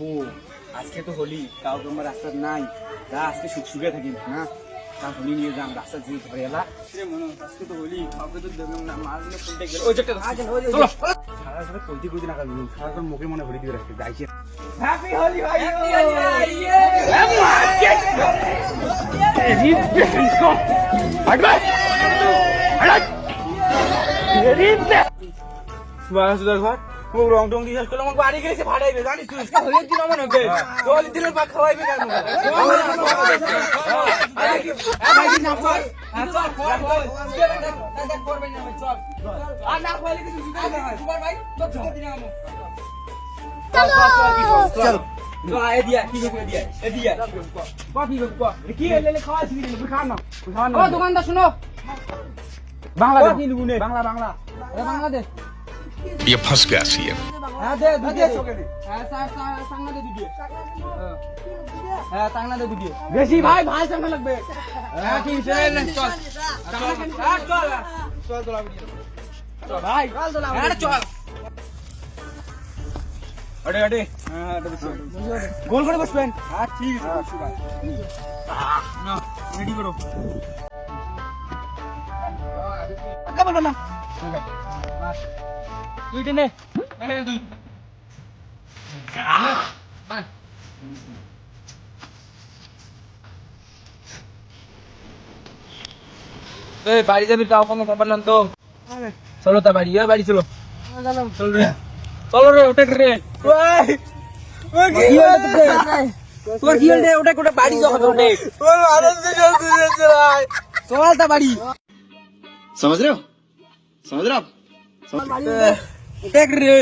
ও আজকে তো হোলি, কাউ তোমার রাস্তা নাই, যা আজকে সুখে থাকি না, তা হোলি নিয়ে যাম রাস্তা দিয়ে ধরে এলা আজকে তো হোলি, কাউকে তো দেখলাম না, মারলে কোনটা গেল ওই একটা চলো সারা সারা কলতি কলতি না কাটবো, সারা মুখে মনে ভরে দিয়ে রাখতে যাইছে। হ্যাপি হোলি ভাই, হ্যাপি হোলি ভাই, রং টং দিয়ে শেষ করলে আমার বাড়ি গেছে ভাড়াইবে জানিস তুই, হোলির দিন আমার হবে হোলির দিনের পা খাওয়াইবে কেন? দোকানদার শুনো, বাংলা বাংলা বাংলা বাংলাদেশ ये फंस गया सीएम। হ্যাঁ দে দুধে হ্যাঁ সাংনা দে দুধে হ্যাঁ সাংনা দে দুধে বেশি ভাই ভাই সাংনা লাগবে হ্যাঁ ঠিক আছে চল চল চল চল ভাই চল চল আরে আরে হ্যাঁ গোল করে বসবেন। হ্যাঁ ঠিক আছে না রেডি করো কেমন না দুইটা নে দুই বাড়ি যাবি, তাও কোনো খবর না তো। চলো তা বাড়ি, বাড়ি চলো চলো রে, চলো রে ওটা রে তোর কি হল রে, ওটা কোটা বাড়ি যখন ওঠে চল তা বাড়ি समझ रहे हो आप দেখ রে